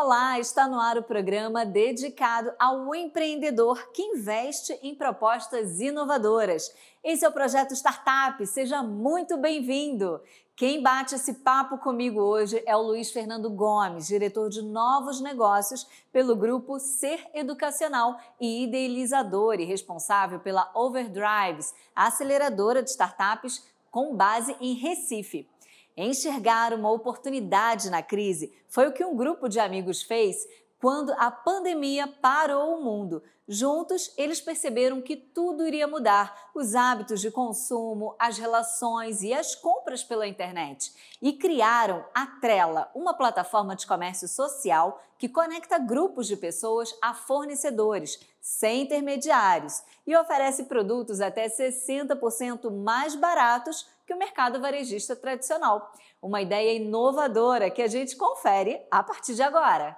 Olá, está no ar o programa dedicado ao empreendedor que investe em propostas inovadoras. Esse é o Projeto Startup, seja muito bem-vindo! Quem bate esse papo comigo hoje é o Luiz Fernando Gomes, diretor de novos negócios pelo grupo Ser Educacional e idealizador e responsável pela Overdrives, a aceleradora de startups com base em Recife. Enxergar uma oportunidade na crise foi o que um grupo de amigos fez quando a pandemia parou o mundo. Juntos, eles perceberam que tudo iria mudar, os hábitos de consumo, as relações e as compras pela internet. E criaram a Trela, uma plataforma de comércio social que conecta grupos de pessoas a fornecedores, sem intermediários, e oferece produtos até 60% mais baratos que o mercado varejista tradicional. Uma ideia inovadora que a gente confere a partir de agora.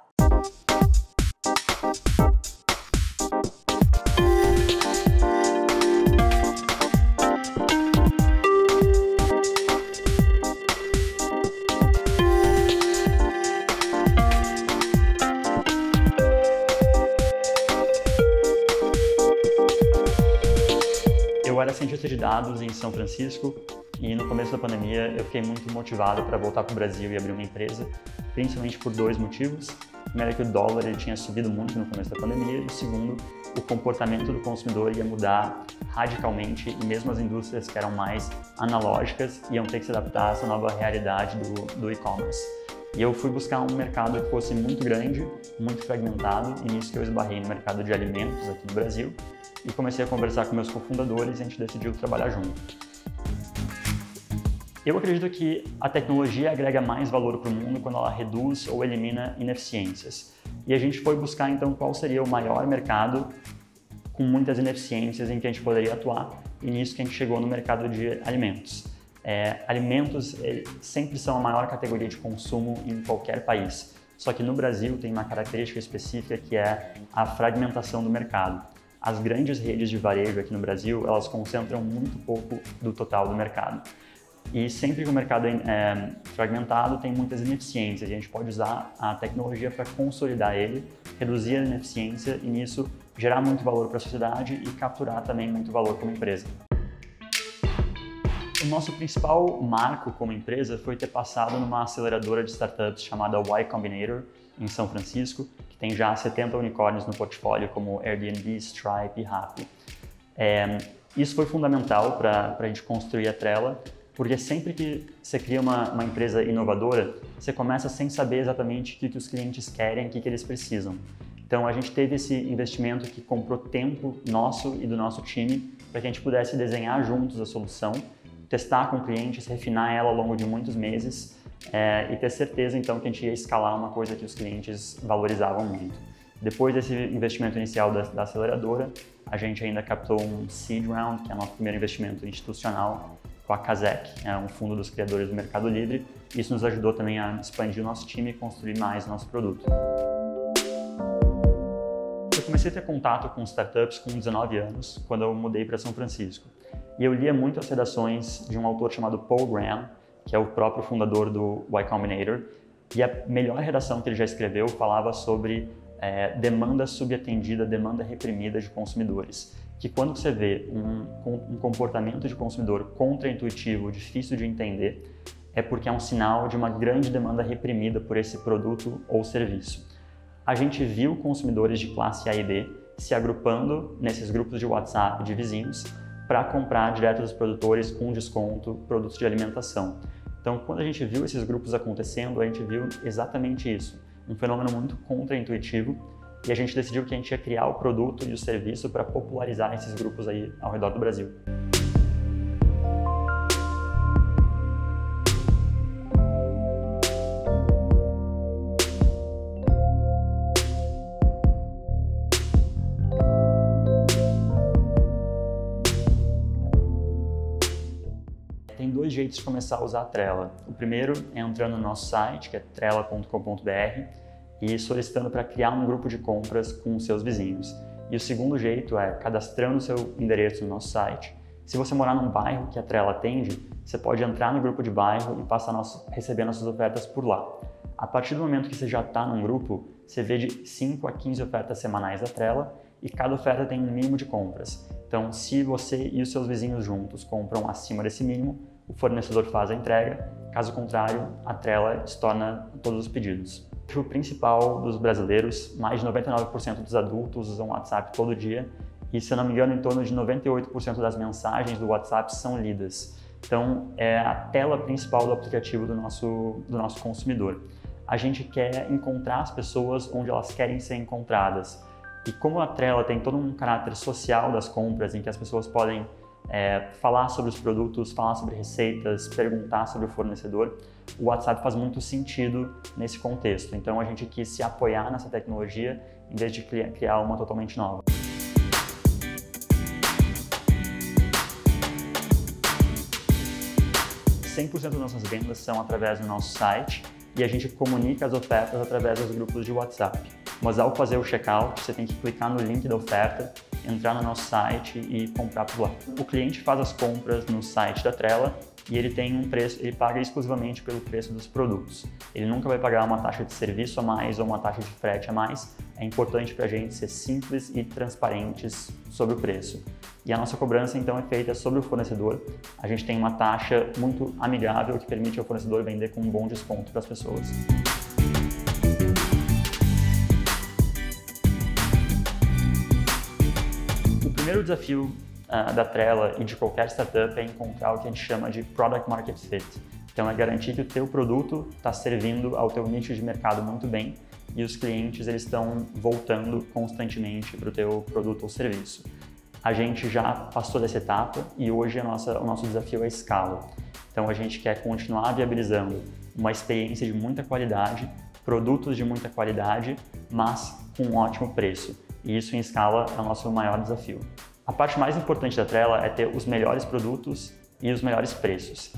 Eu era cientista de dados em São Francisco e no começo da pandemia eu fiquei muito motivado para voltar para o Brasil e abrir uma empresa, principalmente por dois motivos. O primeiro é que o dólar tinha subido muito no começo da pandemia e o segundo, o comportamento do consumidor ia mudar radicalmente e mesmo as indústrias que eram mais analógicas iam ter que se adaptar a essa nova realidade do e-commerce. E eu fui buscar um mercado que fosse muito grande, muito fragmentado, e nisso que eu esbarrei no mercado de alimentos aqui no Brasil e comecei a conversar com meus cofundadores e a gente decidiu trabalhar junto. Eu acredito que a tecnologia agrega mais valor para o mundo quando ela reduz ou elimina ineficiências. E a gente foi buscar então qual seria o maior mercado com muitas ineficiências em que a gente poderia atuar, e nisso que a gente chegou no mercado de alimentos. Alimentos sempre são a maior categoria de consumo em qualquer país, só que no Brasil tem uma característica específica que é a fragmentação do mercado. As grandes redes de varejo aqui no Brasil, elas concentram muito pouco do total do mercado. E sempre que o mercado é fragmentado, tem muitas ineficiências, e a gente pode usar a tecnologia para consolidar ele, reduzir a ineficiência e nisso gerar muito valor para a sociedade e capturar também muito valor como empresa. O nosso principal marco como empresa foi ter passado numa aceleradora de startups chamada Y Combinator, em São Francisco, que tem já 70 unicórnios no portfólio, como Airbnb, Stripe e Rappi. Isso foi fundamental para a gente construir a Trela, porque sempre que você cria uma empresa inovadora, você começa sem saber exatamente o que os clientes querem, o que eles precisam. Então a gente teve esse investimento que comprou tempo nosso e do nosso time para que a gente pudesse desenhar juntos a solução, testar com clientes, refinar ela ao longo de muitos meses e ter certeza então que a gente ia escalar uma coisa que os clientes valorizavam muito. Depois desse investimento inicial da aceleradora, a gente ainda captou um seed round, que é o nosso primeiro investimento institucional, com a Kazek, um fundo dos criadores do Mercado Livre. Isso nos ajudou também a expandir o nosso time e construir mais o nosso produto. Eu comecei a ter contato com startups com 19 anos, quando eu mudei para São Francisco. E eu lia muito as redações de um autor chamado Paul Graham, que é o próprio fundador do Y Combinator, e a melhor redação que ele já escreveu falava sobre demanda subatendida, demanda reprimida de consumidores. Que quando você vê um comportamento de consumidor contraintuitivo, difícil de entender, é porque é um sinal de uma grande demanda reprimida por esse produto ou serviço. A gente viu consumidores de classe A e B se agrupando nesses grupos de WhatsApp de vizinhos para comprar direto dos produtores com desconto produtos de alimentação. Então, quando a gente viu esses grupos acontecendo, a gente viu exatamente isso, um fenômeno muito contraintuitivo, e a gente decidiu que a gente ia criar o produto e o serviço para popularizar esses grupos aí ao redor do Brasil. Tem dois jeitos de começar a usar a Trela. O primeiro é entrando no nosso site, que é trela.com.br, e solicitando para criar um grupo de compras com seus vizinhos. E o segundo jeito é cadastrando seu endereço no nosso site. Se você morar num bairro que a Trela atende, você pode entrar no grupo de bairro e receber nossas ofertas por lá. A partir do momento que você já está num grupo, você vê de 5 a 15 ofertas semanais da Trela e cada oferta tem um mínimo de compras. Então, se você e os seus vizinhos juntos compram acima desse mínimo, o fornecedor faz a entrega, caso contrário, a Trela estorna todos os pedidos. O principal dos brasileiros, mais de 99% dos adultos usam o WhatsApp todo dia e, se eu não me engano, em torno de 98% das mensagens do WhatsApp são lidas. Então, é a tela principal do aplicativo do nosso consumidor. A gente quer encontrar as pessoas onde elas querem ser encontradas. E como a Trela tem todo um caráter social das compras, em que as pessoas podem falar sobre os produtos, falar sobre receitas, perguntar sobre o fornecedor, o WhatsApp faz muito sentido nesse contexto. Então, a gente quis se apoiar nessa tecnologia em vez de criar uma totalmente nova. ,100% das nossas vendas são através do nosso site e a gente comunica as ofertas através dos grupos de WhatsApp. Mas ao fazer o checkout, você tem que clicar no link da oferta, entrar no nosso site e comprar por lá. O cliente faz as compras no site da Trela e ele tem um preço, ele paga exclusivamente pelo preço dos produtos. Ele nunca vai pagar uma taxa de serviço a mais ou uma taxa de frete a mais. É importante para a gente ser simples e transparentes sobre o preço. E a nossa cobrança, então, é feita sobre o fornecedor. A gente tem uma taxa muito amigável que permite ao fornecedor vender com um bom desconto para as pessoas. O primeiro desafio da Trela e de qualquer startup é encontrar o que a gente chama de Product Market Fit. Então, é garantir que o teu produto está servindo ao teu nicho de mercado muito bem e os clientes eles estão voltando constantemente para o teu produto ou serviço. A gente já passou dessa etapa e hoje o nosso desafio é a escala. Então, a gente quer continuar viabilizando uma experiência de muita qualidade, produtos de muita qualidade, mas com um ótimo preço. E isso em escala é o nosso maior desafio. A parte mais importante da Trela é ter os melhores produtos e os melhores preços.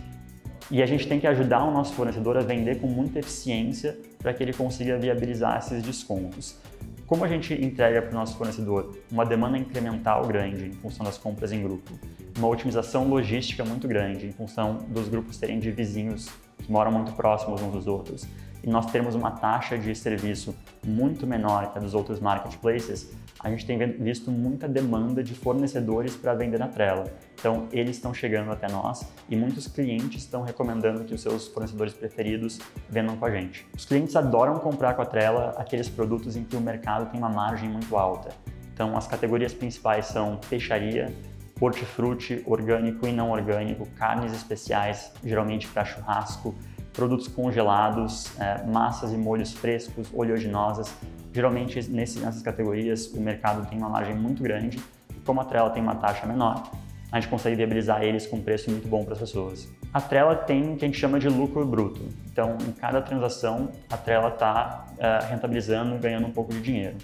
E a gente tem que ajudar o nosso fornecedor a vender com muita eficiência para que ele consiga viabilizar esses descontos. Como a gente entrega para o nosso fornecedor uma demanda incremental grande em função das compras em grupo, uma otimização logística muito grande em função dos grupos terem de vizinhos que moram muito próximos uns dos outros, e nós termos uma taxa de serviço muito menor que a dos outros marketplaces, a gente tem visto muita demanda de fornecedores para vender na Trela. Então, eles estão chegando até nós e muitos clientes estão recomendando que os seus fornecedores preferidos vendam com a gente. Os clientes adoram comprar com a Trela aqueles produtos em que o mercado tem uma margem muito alta. Então, as categorias principais são peixaria, hortifruti, orgânico e não orgânico, carnes especiais, geralmente para churrasco, produtos congelados, massas e molhos frescos, oleaginosas. Geralmente, nessas categorias, o mercado tem uma margem muito grande e como a Trela tem uma taxa menor, a gente consegue viabilizar eles com um preço muito bom para as pessoas. A Trela tem o que a gente chama de lucro bruto. Então, em cada transação, a Trela está rentabilizando, ganhando um pouco de dinheiro.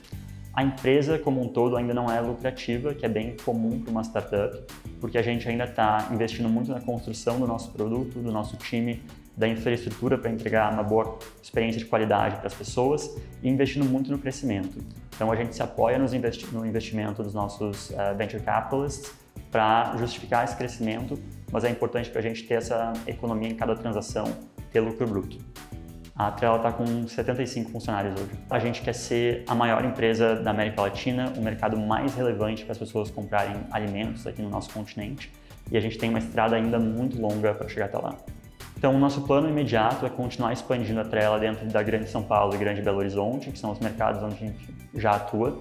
A empresa como um todo ainda não é lucrativa, que é bem comum para uma startup, porque a gente ainda está investindo muito na construção do nosso produto, do nosso time, da infraestrutura para entregar uma boa experiência de qualidade para as pessoas e investindo muito no crescimento. Então, a gente se apoia no investimento dos nossos venture capitalists para justificar esse crescimento, mas é importante para a gente ter essa economia em cada transação, ter lucro bruto. A Trela está com 75 funcionários hoje. A gente quer ser a maior empresa da América Latina, o mercado mais relevante para as pessoas comprarem alimentos aqui no nosso continente, e a gente tem uma estrada ainda muito longa para chegar até lá. Então, o nosso plano imediato é continuar expandindo a Trela dentro da Grande São Paulo e Grande Belo Horizonte, que são os mercados onde a gente já atua.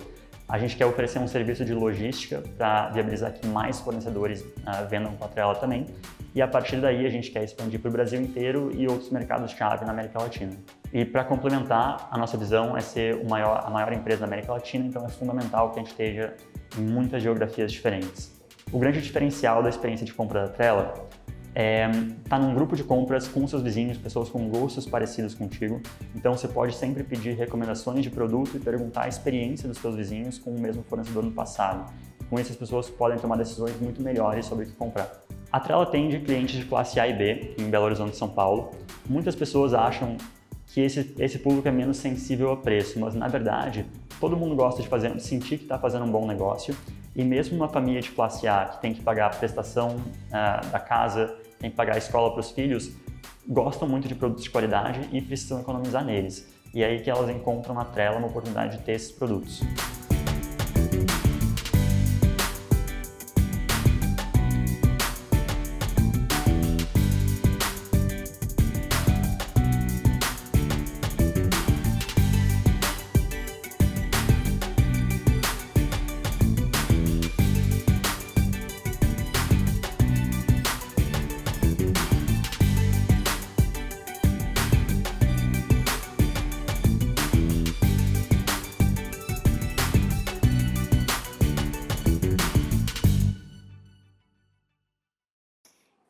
A gente quer oferecer um serviço de logística para viabilizar que mais fornecedores vendam com a Trela também. E a partir daí a gente quer expandir para o Brasil inteiro e outros mercados-chave na América Latina. E para complementar, a nossa visão é ser a maior empresa da América Latina, então é fundamental que a gente esteja em muitas geografias diferentes. O grande diferencial da experiência de compra da Trela tá num grupo de compras com seus vizinhos, pessoas com gostos parecidos contigo. Então você pode sempre pedir recomendações de produto e perguntar a experiência dos seus vizinhos com o mesmo fornecedor no passado. Com isso as pessoas podem tomar decisões muito melhores sobre o que comprar. A Trela atende clientes de classe A e B em Belo Horizonte e São Paulo. Muitas pessoas acham que esse público é menos sensível a preço, mas na verdade todo mundo gosta de sentir que está fazendo um bom negócio. E mesmo uma família de classe A que tem que pagar a prestação da casa, tem que pagar a escola para os filhos, gostam muito de produtos de qualidade e precisam economizar neles. E é aí que elas encontram na Trello uma oportunidade de ter esses produtos.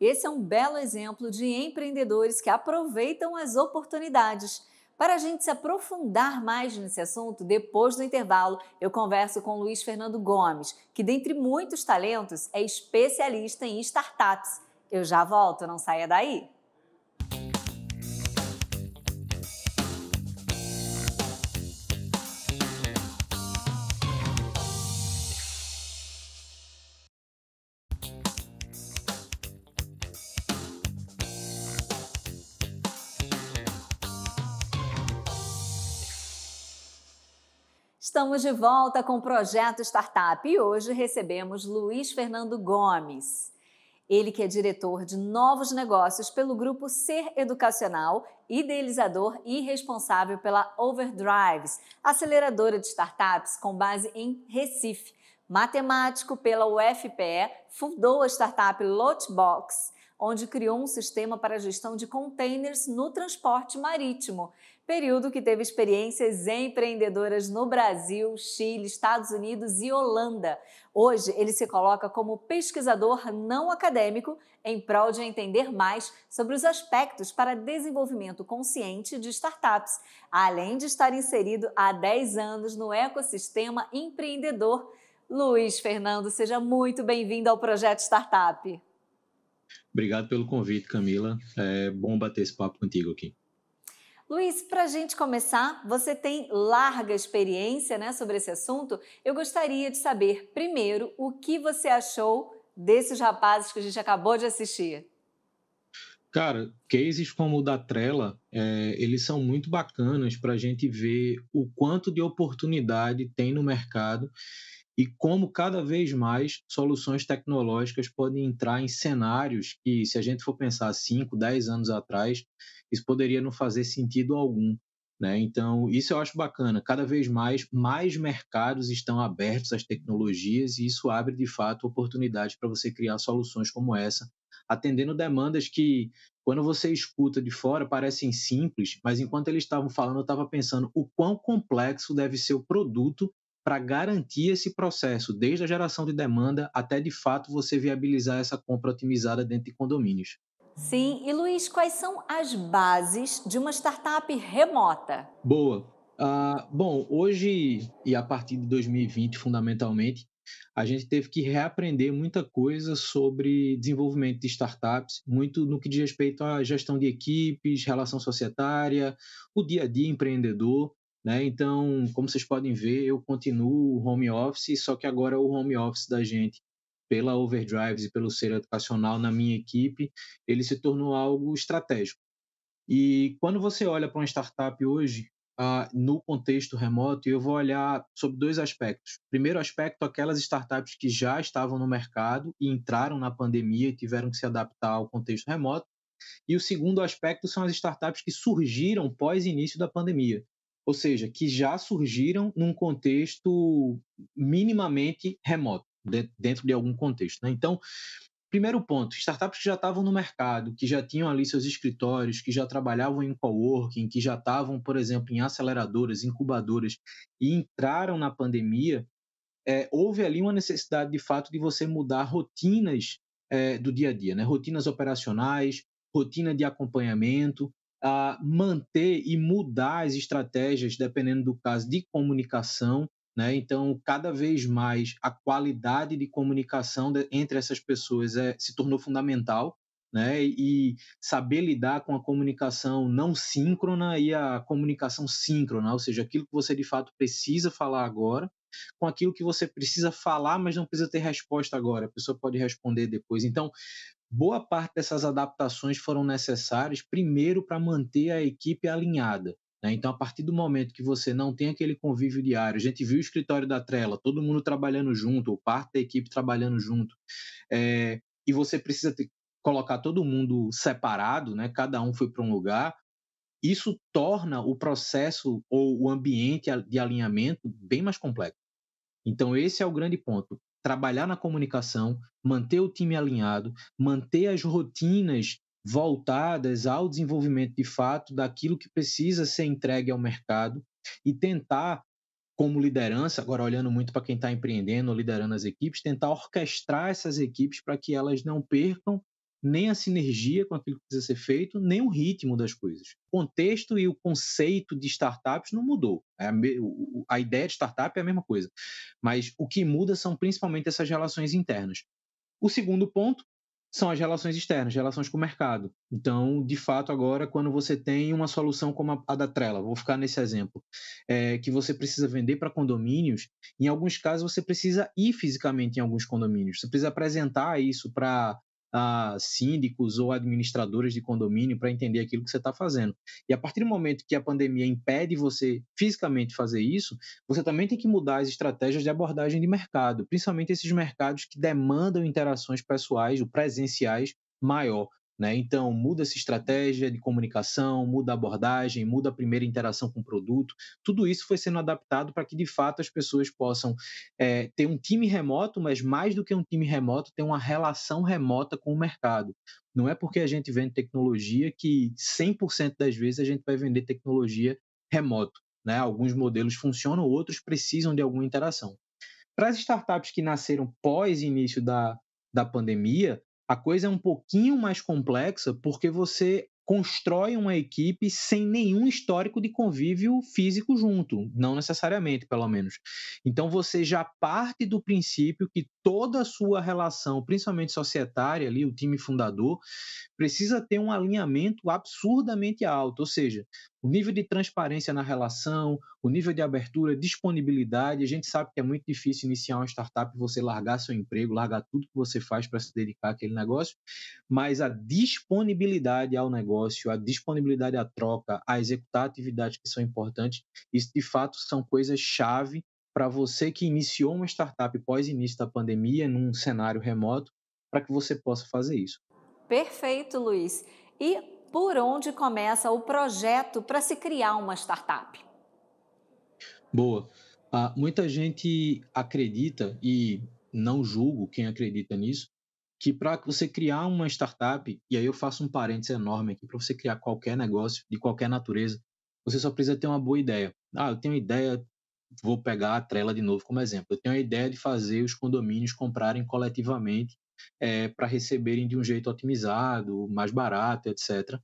Esse é um belo exemplo de empreendedores que aproveitam as oportunidades. Para a gente se aprofundar mais nesse assunto, depois do intervalo, eu converso com Luiz Fernando Gomes, que, dentre muitos talentos, é especialista em startups. Eu já volto, não saia daí! Estamos de volta com o Projeto Startup e hoje recebemos Luiz Fernando Gomes. Ele que é diretor de novos negócios pelo grupo Ser Educacional, idealizador e responsável pela Overdrives, aceleradora de startups com base em Recife. Matemático pela UFPE, fundou a startup Lotbox, onde criou um sistema para a gestão de containers no transporte marítimo. Período que teve experiências empreendedoras no Brasil, Chile, Estados Unidos e Holanda. Hoje, ele se coloca como pesquisador não acadêmico em prol de entender mais sobre os aspectos para desenvolvimento consciente de startups, além de estar inserido há 10 anos no ecossistema empreendedor. Luiz Fernando, seja muito bem-vindo ao Projeto Startup. Obrigado pelo convite, Camila. É bom bater esse papo contigo aqui. Luiz, para a gente começar, você tem larga experiência, sobre esse assunto. Eu gostaria de saber, primeiro, o que você achou desses rapazes que a gente acabou de assistir. Cara, cases como o da Trello, eles são muito bacanas para a gente ver o quanto de oportunidade tem no mercado e como cada vez mais soluções tecnológicas podem entrar em cenários que, se a gente for pensar 5, 10 anos atrás, isso poderia não fazer sentido algum, né? Então, isso eu acho bacana. Cada vez mais mercados estão abertos às tecnologias e isso abre, de fato, oportunidades para você criar soluções como essa, atendendo demandas que, quando você escuta de fora, parecem simples, mas enquanto eles estavam falando, eu estava pensando o quão complexo deve ser o produto para garantir esse processo, desde a geração de demanda até, de fato, você viabilizar essa compra otimizada dentro de condomínios. Sim, e Luiz, quais são as bases de uma startup remota? Boa. Bom, hoje e a partir de 2020, fundamentalmente, a gente teve que reaprender muita coisa sobre desenvolvimento de startups, muito no que diz respeito à gestão de equipes, relação societária, o dia a dia empreendedor, né? Então, como vocês podem ver, eu continuo home office, só que agora o home office da gente, pela Overdrives e pelo Ser Educacional na minha equipe, ele se tornou algo estratégico. E quando você olha para uma startup hoje, no contexto remoto, eu vou olhar sobre dois aspectos. Primeiro aspecto, aquelas startups que já estavam no mercado e entraram na pandemia e tiveram que se adaptar ao contexto remoto. E o segundo aspecto são as startups que surgiram pós-início da pandemia, ou seja, que já surgiram num contexto minimamente remoto, dentro de algum contexto, né? Então, primeiro ponto, startups que já estavam no mercado, que já tinham ali seus escritórios, que já trabalhavam em coworking, que já estavam, por exemplo, em aceleradoras, incubadoras e entraram na pandemia, houve ali uma necessidade, de fato, de você mudar rotinas do dia a dia, né? Rotinas operacionais, rotina de acompanhamento, manter e mudar as estratégias, dependendo do caso, de comunicação, né? Então, cada vez mais a qualidade de comunicação entre essas pessoas se tornou fundamental, né? E saber lidar com a comunicação não síncrona e a comunicação síncrona, ou seja, aquilo que você de fato precisa falar agora, com aquilo que você precisa falar, mas não precisa ter resposta agora, a pessoa pode responder depois. Então, boa parte dessas adaptações foram necessárias, primeiro, para manter a equipe alinhada, né? Então, a partir do momento que você não tem aquele convívio diário, a gente viu o escritório da Trela, todo mundo trabalhando junto, ou parte da equipe trabalhando junto, e você precisa colocar todo mundo separado, né? Cada um foi para um lugar, isso torna o processo ou o ambiente de alinhamento bem mais complexo. Então, esse é o grande ponto. Trabalhar na comunicação, manter o time alinhado, manter as rotinas voltadas ao desenvolvimento de fato daquilo que precisa ser entregue ao mercado e tentar, como liderança, agora olhando muito para quem está empreendendo ou liderando as equipes, tentar orquestrar essas equipes para que elas não percam nem a sinergia com aquilo que precisa ser feito, nem o ritmo das coisas. O contexto e o conceito de startups não mudou. A ideia de startup é a mesma coisa. Mas o que muda são principalmente essas relações internas. O segundo ponto são as relações externas, relações com o mercado. Então, de fato, agora, quando você tem uma solução como a da Trela, vou ficar nesse exemplo, que você precisa vender para condomínios, em alguns casos você precisa ir fisicamente em alguns condomínios, você precisa apresentar isso para síndicos ou administradores de condomínio para entender aquilo que você está fazendo. E a partir do momento que a pandemia impede você fisicamente fazer isso, você também tem que mudar as estratégias de abordagem de mercado, principalmente esses mercados que demandam interações pessoais ou presenciais maior, né? Então, muda essa estratégia de comunicação, muda a abordagem, muda a primeira interação com o produto. Tudo isso foi sendo adaptado para que, de fato, as pessoas possam ter um time remoto, mas mais do que um time remoto, ter uma relação remota com o mercado. Não é porque a gente vende tecnologia que 100% das vezes a gente vai vender tecnologia remoto, né? Alguns modelos funcionam, outros precisam de alguma interação. Para as startups que nasceram pós início da pandemia, a coisa é um pouquinho mais complexa porque você constrói uma equipe sem nenhum histórico de convívio físico junto, não necessariamente, pelo menos. Então você já parte do princípio que toda a sua relação, principalmente societária, ali, o time fundador, precisa ter um alinhamento absurdamente alto, ou seja, o nível de transparência na relação, o nível de abertura, disponibilidade. A gente sabe que é muito difícil iniciar uma startup e você largar seu emprego, largar tudo que você faz para se dedicar àquele negócio, mas a disponibilidade ao negócio, a disponibilidade à troca, a executar atividades que são importantes, isso de fato são coisas-chave para você que iniciou uma startup pós-início da pandemia, num cenário remoto, para que você possa fazer isso. Perfeito, Luiz. E por onde começa o projeto para se criar uma startup? Boa. Muita gente acredita, e não julgo quem acredita nisso, que para você criar uma startup, e aí eu faço um parênteses enorme aqui, para você criar qualquer negócio, de qualquer natureza, você só precisa ter uma boa ideia. Eu tenho ideia, vou pegar a Trela de novo como exemplo, eu tenho a ideia de fazer os condomínios comprarem coletivamente para receberem de um jeito otimizado, mais barato, etc.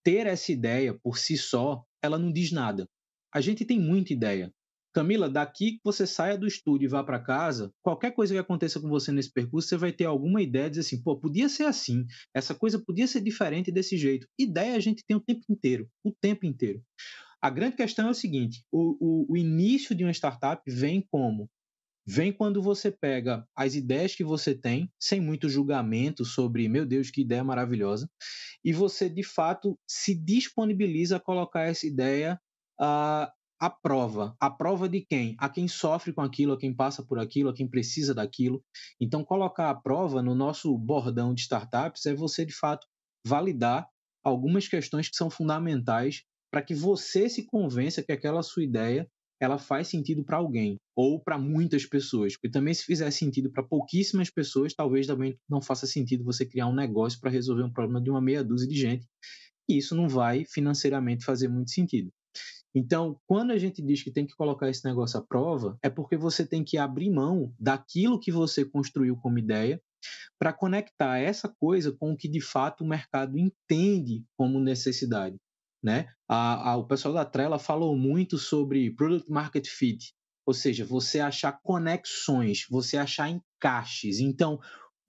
Ter essa ideia por si só, ela não diz nada. A gente tem muita ideia. Camila, daqui que você saia do estúdio e vá para casa, qualquer coisa que aconteça com você nesse percurso, você vai ter alguma ideia de dizer assim, pô, podia ser assim, essa coisa podia ser diferente desse jeito. Ideia a gente tem o tempo inteiro, o tempo inteiro. A grande questão é o seguinte, o início de uma startup vem como? Vem quando você pega as ideias que você tem, sem muito julgamento sobre, meu Deus, que ideia maravilhosa, e você, de fato, se disponibiliza a colocar essa ideia à prova. À prova de quem? A quem sofre com aquilo, a quem passa por aquilo, a quem precisa daquilo. Então, colocar à prova no nosso bordão de startups é você, de fato, validar algumas questões que são fundamentais para que você se convença que aquela sua ideia ela faz sentido para alguém ou para muitas pessoas. Porque também se fizer sentido para pouquíssimas pessoas, talvez também não faça sentido você criar um negócio para resolver um problema de uma meia dúzia de gente. E isso não vai financeiramente fazer muito sentido. Então, quando a gente diz que tem que colocar esse negócio à prova, é porque você tem que abrir mão daquilo que você construiu como ideia para conectar essa coisa com o que de fato o mercado entende como necessidade, né? O pessoal da Trela falou muito sobre Product Market Fit, ou seja, você achar conexões, você achar encaixes. Então,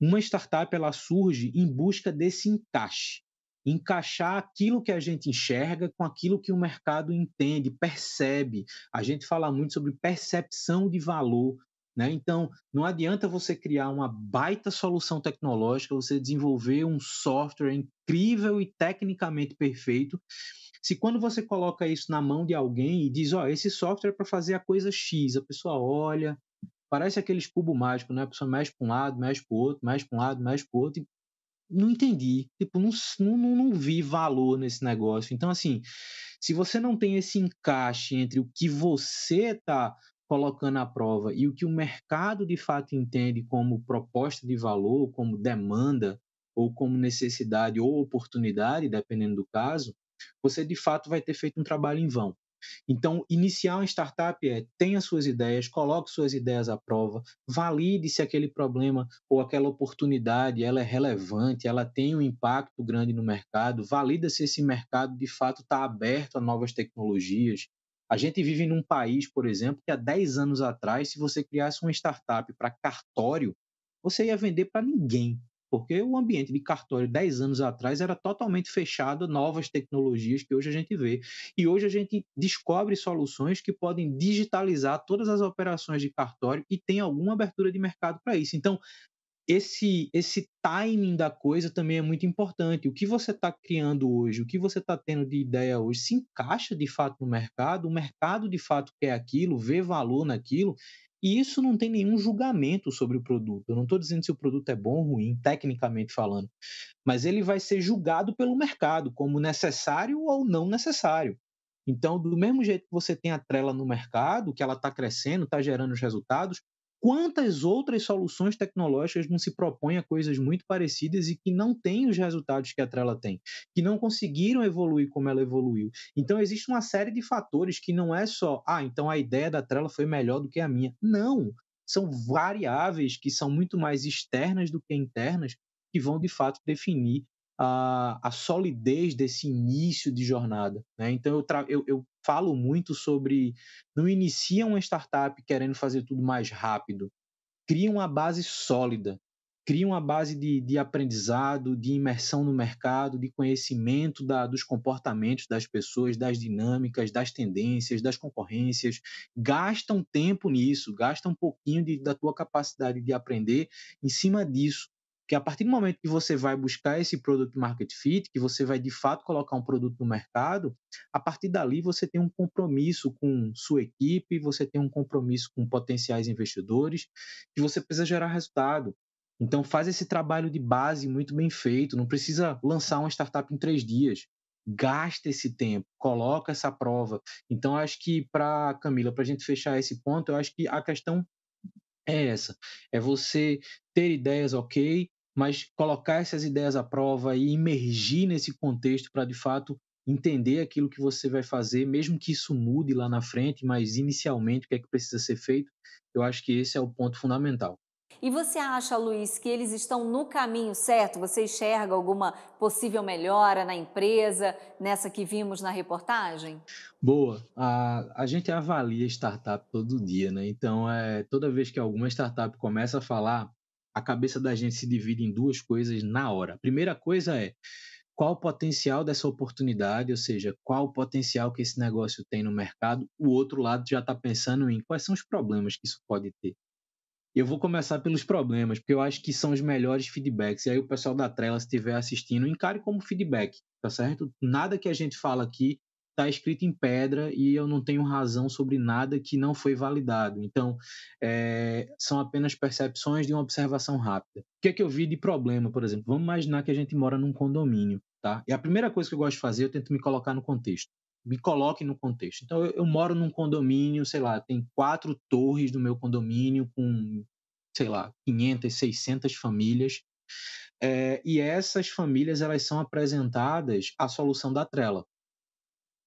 uma startup ela surge em busca desse encaixe, encaixar aquilo que a gente enxerga com aquilo que o mercado entende, percebe. A gente fala muito sobre percepção de valor. né? Então, não adianta você criar uma baita solução tecnológica, você desenvolver um software incrível e tecnicamente perfeito, se quando você coloca isso na mão de alguém e diz, ó, esse software é para fazer a coisa X, a pessoa olha, parece aqueles cubos mágicos, né? A pessoa mexe para um lado, mexe para o outro, mexe para um lado, mexe para o outro, e não entendi, tipo, não vi valor nesse negócio. Então, assim, se você não tem esse encaixe entre o que você está colocando à prova e o que o mercado de fato entende como proposta de valor, como demanda, ou como necessidade ou oportunidade, dependendo do caso, você de fato vai ter feito um trabalho em vão. Então, iniciar uma startup é tenha suas ideias, coloque suas ideias à prova, valide se aquele problema ou aquela oportunidade ela é relevante, ela tem um impacto grande no mercado, valida se esse mercado de fato está aberto a novas tecnologias. A gente vive num país, por exemplo, que há 10 anos atrás, se você criasse uma startup para cartório, você ia vender para ninguém, porque o ambiente de cartório 10 anos atrás era totalmente fechado a novas tecnologias que hoje a gente vê. E hoje a gente descobre soluções que podem digitalizar todas as operações de cartório e tem alguma abertura de mercado para isso. Então, esse timing da coisa também é muito importante. O que você está criando hoje, o que você está tendo de ideia hoje, se encaixa de fato no mercado, o mercado de fato quer aquilo, vê valor naquilo, e isso não tem nenhum julgamento sobre o produto. Eu não estou dizendo se o produto é bom ou ruim, tecnicamente falando, mas ele vai ser julgado pelo mercado como necessário ou não necessário. Então, do mesmo jeito que você tem a Trela no mercado, que ela está crescendo, está gerando os resultados, quantas outras soluções tecnológicas não se propõem a coisas muito parecidas e que não têm os resultados que a Trela tem, que não conseguiram evoluir como ela evoluiu. Então, existe uma série de fatores que não é só, então a ideia da Trela foi melhor do que a minha. Não, são variáveis que são muito mais externas do que internas, que vão de fato definir a solidez desse início de jornada, né? Então eu falo muito sobre não inicia uma startup querendo fazer tudo mais rápido, cria uma base sólida, cria uma base de aprendizado, de imersão no mercado, de conhecimento dos comportamentos das pessoas, das dinâmicas, das tendências, das concorrências, gasta um tempo nisso, gasta um pouquinho da tua capacidade de aprender em cima disso, que a partir do momento que você vai buscar esse product market fit, que você vai de fato colocar um produto no mercado, a partir dali você tem um compromisso com sua equipe, você tem um compromisso com potenciais investidores, que você precisa gerar resultado. Então faz esse trabalho de base muito bem feito, não precisa lançar uma startup em 3 dias. Gasta esse tempo, coloca essa prova. Então acho que Camila, para a gente fechar esse ponto, eu acho que a questão é essa, é você ter ideias, ok, mas colocar essas ideias à prova e imergir nesse contexto para, de fato, entender aquilo que você vai fazer, mesmo que isso mude lá na frente, mas inicialmente o que é que precisa ser feito, eu acho que esse é o ponto fundamental. E você acha, Luiz, que eles estão no caminho certo? Você enxerga alguma possível melhora na empresa, nessa que vimos na reportagem? Boa, a gente avalia startup todo dia, né? Então, toda vez que alguma startup começa a falar, a cabeça da gente se divide em duas coisas na hora. A primeira coisa é qual o potencial dessa oportunidade, ou seja, qual o potencial que esse negócio tem no mercado. O outro lado já está pensando em quais são os problemas que isso pode ter. Eu vou começar pelos problemas, porque eu acho que são os melhores feedbacks. E aí o pessoal da Trela, se estiver assistindo, encare como feedback, tá certo? Nada que a gente fala aqui está escrito em pedra e eu não tenho razão sobre nada que não foi validado. Então, são apenas percepções de uma observação rápida. O que é que eu vi de problema, por exemplo? Vamos imaginar que a gente mora num condomínio, tá? E a primeira coisa que eu gosto de fazer, eu tento me colocar no contexto. Me coloque no contexto. Então, eu moro num condomínio, sei lá, tem 4 torres no meu condomínio com, sei lá, 500, 600 famílias. E essas famílias, elas são apresentadas à solução da Trela.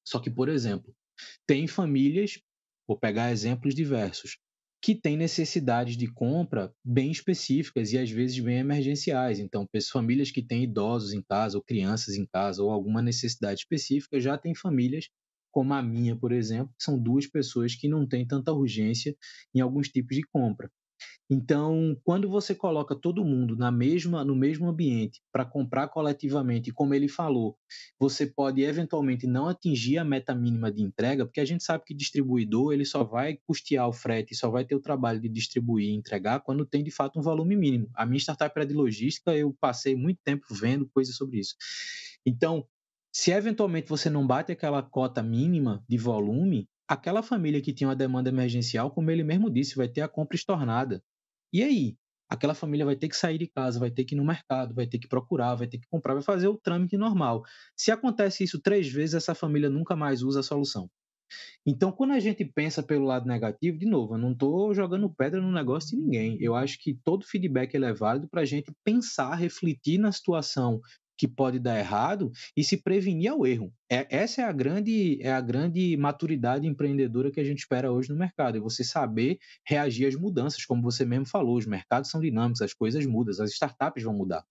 Só que, por exemplo, tem famílias, vou pegar exemplos diversos, que têm necessidades de compra bem específicas e às vezes bem emergenciais. Então, famílias que têm idosos em casa ou crianças em casa ou alguma necessidade específica, já tem famílias como a minha, por exemplo, que são 2 pessoas que não têm tanta urgência em alguns tipos de compra. Então, quando você coloca todo mundo no mesmo ambiente para comprar coletivamente, e como ele falou, você pode eventualmente não atingir a meta mínima de entrega, porque a gente sabe que distribuidor ele só vai custear o frete, só vai ter o trabalho de distribuir e entregar quando tem de fato um volume mínimo. A minha startup era de logística, eu passei muito tempo vendo coisas sobre isso. Então, se eventualmente você não bate aquela cota mínima de volume, aquela família que tinha uma demanda emergencial, como ele mesmo disse, vai ter a compra estornada. E aí? Aquela família vai ter que sair de casa, vai ter que ir no mercado, vai ter que procurar, vai ter que comprar, vai fazer o trâmite normal. Se acontece isso 3 vezes, essa família nunca mais usa a solução. Então, quando a gente pensa pelo lado negativo, de novo, eu não estou jogando pedra no negócio de ninguém. Eu acho que todo feedback ele é válido para a gente pensar, refletir na situação que pode dar errado e se prevenir ao erro. Essa é a grande maturidade empreendedora que a gente espera hoje no mercado, é você saber reagir às mudanças, como você mesmo falou, os mercados são dinâmicos, as coisas mudam, as startups vão mudar.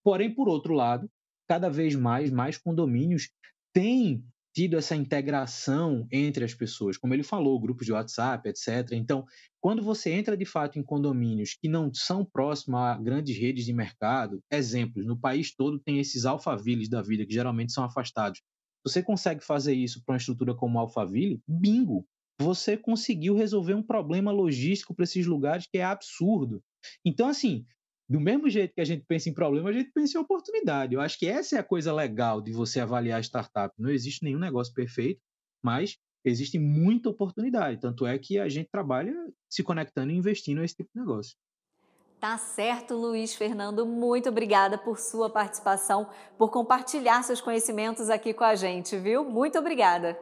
Porém, por outro lado, cada vez mais condomínios têm tido essa integração entre as pessoas, como ele falou, grupos de WhatsApp, etc. Então, quando você entra de fato em condomínios que não são próximos a grandes redes de mercado, exemplos, no país todo tem esses Alphavilles da vida, que geralmente são afastados. Você consegue fazer isso para uma estrutura como Alphaville? Bingo! Você conseguiu resolver um problema logístico para esses lugares que é absurdo. Então, assim, do mesmo jeito que a gente pensa em problema, a gente pensa em oportunidade. Eu acho que essa é a coisa legal de você avaliar a startup. Não existe nenhum negócio perfeito, mas existe muita oportunidade. Tanto é que a gente trabalha se conectando e investindo nesse tipo de negócio. Tá certo, Luiz Fernando. Muito obrigada por sua participação, por compartilhar seus conhecimentos aqui com a gente, viu? Muito obrigada.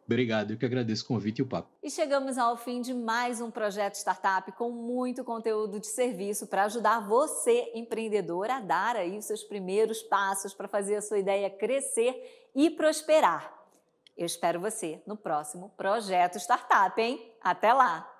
Obrigado, eu que agradeço o convite e o papo. E chegamos ao fim de mais um projeto startup com muito conteúdo de serviço para ajudar você, empreendedor, a dar aí os seus primeiros passos para fazer a sua ideia crescer e prosperar. Eu espero você no próximo Projeto Startup, hein? Até lá!